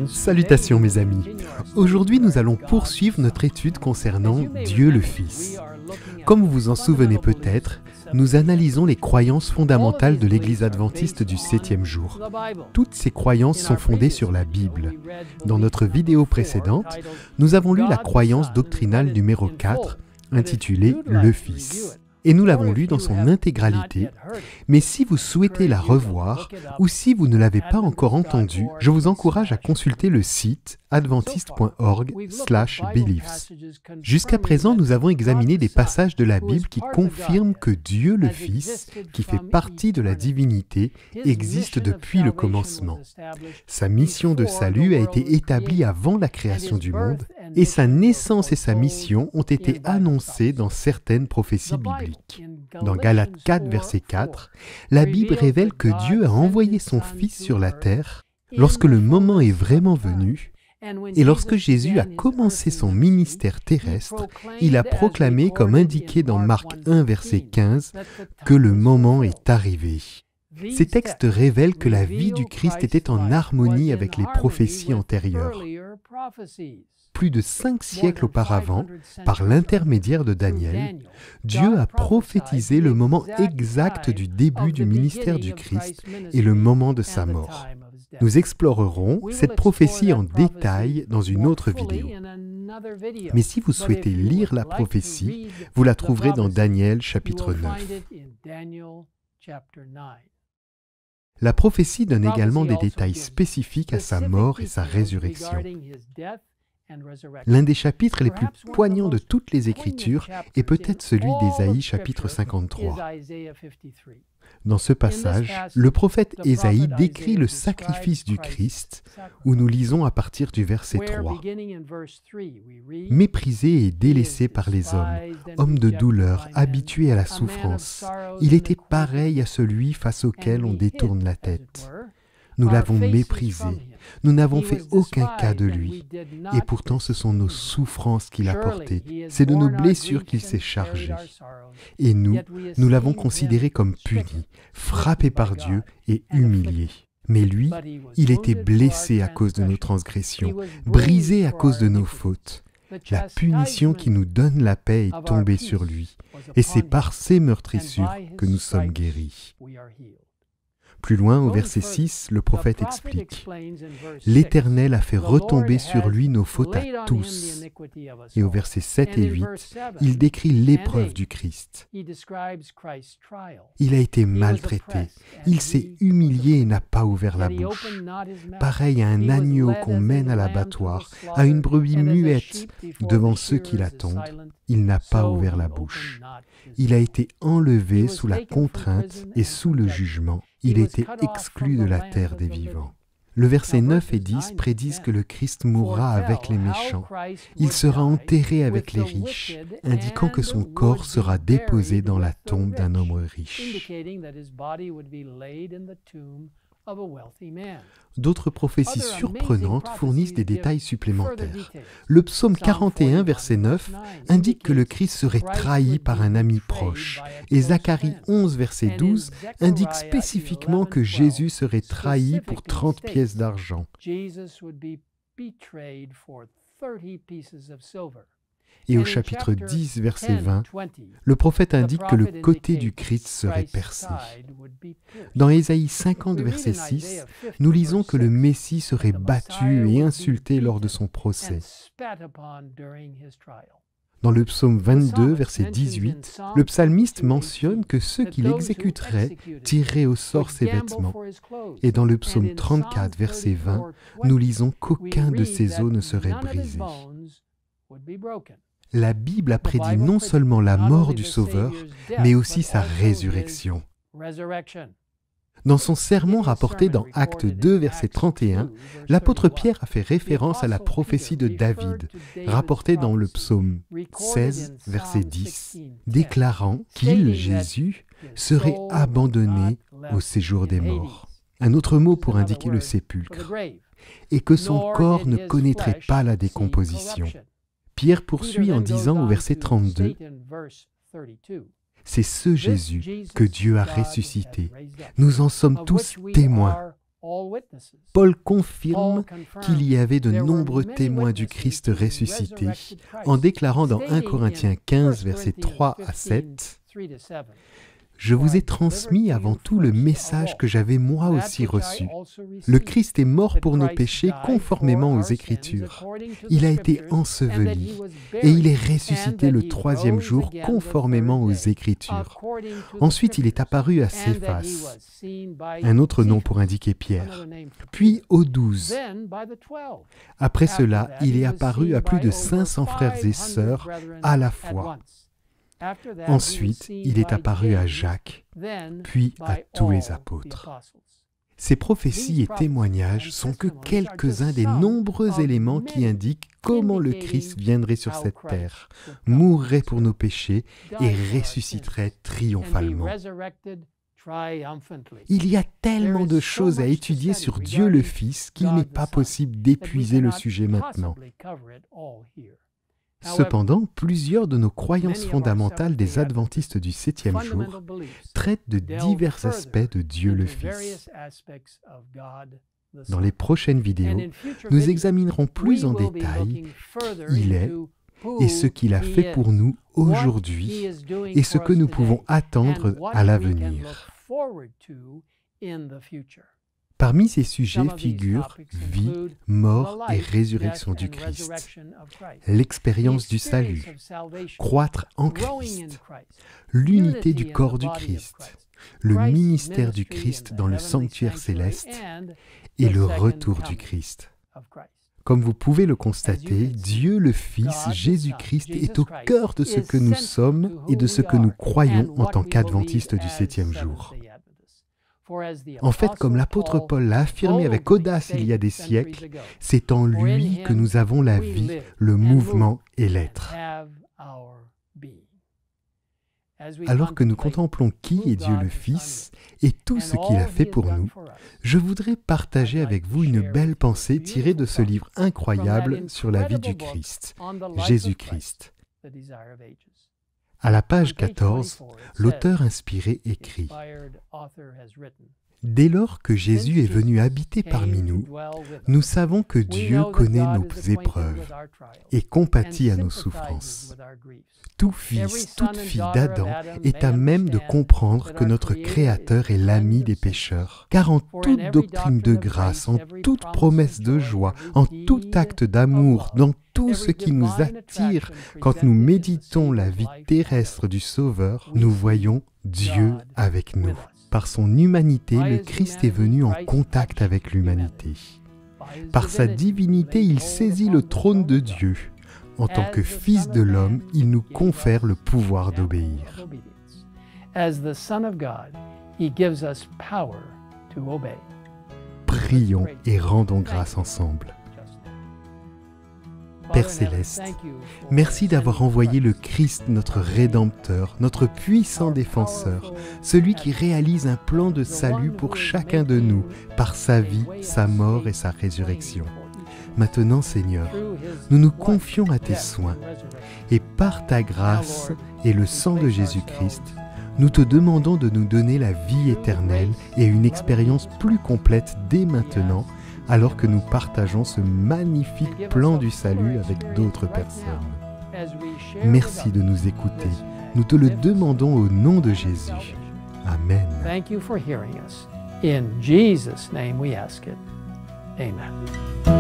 Salutations mes amis. Aujourd'hui nous allons poursuivre notre étude concernant Dieu le Fils. Comme vous vous en souvenez peut-être, nous analysons les croyances fondamentales de l'Église adventiste du 7e jour. Toutes ces croyances sont fondées sur la Bible. Dans notre vidéo précédente, nous avons lu la croyance doctrinale numéro 4, intitulée « Le Fils ». Et nous l'avons lu dans son intégralité, mais si vous souhaitez la revoir, ou si vous ne l'avez pas encore entendue, je vous encourage à consulter le site adventiste.org/beliefs. Jusqu'à présent, nous avons examiné des passages de la Bible qui confirment que Dieu le Fils, qui fait partie de la divinité, existe depuis le commencement. Sa mission de salut a été établie avant la création du monde, et sa naissance et sa mission ont été annoncées dans certaines prophéties bibliques. Dans Galates 4, verset 4, la Bible révèle que Dieu a envoyé son Fils sur la terre lorsque le moment est vraiment venu, et lorsque Jésus a commencé son ministère terrestre, il a proclamé, comme indiqué dans Marc 1, verset 15, que le moment est arrivé. Ces textes révèlent que la vie du Christ était en harmonie avec les prophéties antérieures. Plus de 5 siècles auparavant, par l'intermédiaire de Daniel, Dieu a prophétisé le moment exact du début du ministère du Christ et le moment de sa mort. Nous explorerons cette prophétie en détail dans une autre vidéo. Mais si vous souhaitez lire la prophétie, vous la trouverez dans Daniel chapitre 9. La prophétie donne également des détails spécifiques à sa mort et sa résurrection. L'un des chapitres les plus poignants de toutes les Écritures est peut-être celui d'Ésaïe chapitre 53. Dans ce passage, le prophète Ésaïe décrit le sacrifice du Christ, où nous lisons à partir du verset 3. « Méprisé et délaissé par les hommes, homme de douleur, habitué à la souffrance, il était pareil à celui face auquel on détourne la tête. Nous l'avons méprisé, nous n'avons fait aucun cas de lui, et pourtant ce sont nos souffrances qu'il a portées, c'est de nos blessures qu'il s'est chargé. Et nous l'avons considéré comme puni, frappé par Dieu et humilié. Mais lui, il était blessé à cause de nos transgressions, brisé à cause de nos fautes. La punition qui nous donne la paix est tombée sur lui, et c'est par ses meurtrissures que nous sommes guéris. » Plus loin, au verset 6, le prophète explique « L'Éternel a fait retomber sur lui nos fautes à tous. » Et au verset 7 et 8, il décrit l'épreuve du Christ. Il a été maltraité, il s'est humilié et n'a pas ouvert la bouche. Pareil à un agneau qu'on mène à l'abattoir, à une brebis muette devant ceux qui l'attendent, il n'a pas ouvert la bouche. Il a été enlevé sous la contrainte et sous le jugement. Il était exclu de la terre des vivants. Le verset 9 et 10 prédisent que le Christ mourra avec les méchants. Il sera enterré avec les riches, indiquant que son corps sera déposé dans la tombe d'un homme riche. D'autres prophéties surprenantes fournissent des détails supplémentaires. Le psaume 41, verset 9, indique que le Christ serait trahi par un ami proche. Et Zacharie 11, verset 12, indique spécifiquement que Jésus serait trahi pour 30 pièces d'argent. Et au chapitre 10, verset 20, le prophète indique que le côté du Christ serait percé. Dans Ésaïe 50, verset 6, nous lisons que le Messie serait battu et insulté lors de son procès. Dans le psaume 22, verset 18, le psalmiste mentionne que ceux qui l'exécuteraient tireraient au sort ses vêtements. Et dans le psaume 34, verset 20, nous lisons qu'aucun de ses os ne serait brisé. La Bible a prédit non seulement la mort du Sauveur, mais aussi sa résurrection. Dans son sermon rapporté dans Actes 2, verset 31, l'apôtre Pierre a fait référence à la prophétie de David, rapportée dans le psaume 16, verset 10, déclarant qu'il, Jésus, serait abandonné au séjour des morts. Un autre mot pour indiquer le sépulcre, et que son corps ne connaîtrait pas la décomposition. Pierre poursuit en disant au verset 32, « C'est ce Jésus que Dieu a ressuscité. Nous en sommes tous témoins. Paul confirme qu'il y avait de nombreux témoins du Christ ressuscité en déclarant dans 1 Corinthiens 15, versets 3 à 7, « Je vous ai transmis avant tout le message que j'avais moi aussi reçu. Le Christ est mort pour nos péchés conformément aux Écritures. Il a été enseveli et il est ressuscité le troisième jour conformément aux Écritures. Ensuite, il est apparu à Céphas, un autre nom pour indiquer Pierre, puis aux 12. Après cela, il est apparu à plus de 500 frères et sœurs à la fois. Ensuite, il est apparu à Jacques, puis à tous les apôtres. » Ces prophéties et témoignages sont que quelques-uns des nombreux éléments qui indiquent comment le Christ viendrait sur cette terre, mourrait pour nos péchés et ressusciterait triomphalement. Il y a tellement de choses à étudier sur Dieu le Fils qu'il n'est pas possible d'épuiser le sujet maintenant. Cependant, plusieurs de nos croyances fondamentales des adventistes du 7e jour traitent de divers aspects de Dieu le Fils. Dans les prochaines vidéos, nous examinerons plus en détail qui il est et ce qu'il a fait pour nous aujourd'hui et ce que nous pouvons attendre à l'avenir. Parmi ces sujets figurent vie, mort et résurrection du Christ, l'expérience du salut, croître en Christ, l'unité du corps du Christ, le ministère du Christ dans le sanctuaire céleste et le retour du Christ. Comme vous pouvez le constater, Dieu le Fils, Jésus-Christ, est au cœur de ce que nous sommes et de ce que nous croyons en tant qu'adventistes du 7e jour. En fait, comme l'apôtre Paul l'a affirmé avec audace il y a des siècles, c'est en lui que nous avons la vie, le mouvement et l'être. Alors que nous contemplons qui est Dieu le Fils et tout ce qu'il a fait pour nous, je voudrais partager avec vous une belle pensée tirée de ce livre incroyable sur la vie du Christ, Jésus-Christ. À la page 14, l'auteur inspiré écrit « Dès lors que Jésus est venu habiter parmi nous, nous savons que Dieu connaît nos épreuves et compatit à nos souffrances. Tout fils, toute fille d'Adam est à même de comprendre que notre Créateur est l'ami des pécheurs. Car en toute doctrine de grâce, en toute promesse de joie, en tout acte d'amour, dans tout ce qui nous attire, quand nous méditons la vie terrestre du Sauveur, nous voyons Dieu avec nous. Par son humanité, le Christ est venu en contact avec l'humanité. Par sa divinité, il saisit le trône de Dieu. En tant que Fils de l'homme, il nous confère le pouvoir d'obéir. Prions et rendons grâce ensemble. Père Céleste, merci d'avoir envoyé le Christ, notre Rédempteur, notre puissant défenseur, celui qui réalise un plan de salut pour chacun de nous par sa vie, sa mort et sa résurrection. Maintenant, Seigneur, nous nous confions à tes soins et par ta grâce et le sang de Jésus-Christ, nous te demandons de nous donner la vie éternelle et une expérience plus complète dès maintenant, alors que nous partageons ce magnifique plan du salut avec d'autres personnes. Merci de nous écouter. Nous te le demandons au nom de Jésus. Amen. Thank you for hearing us. In Jesus' name we ask it. Amen.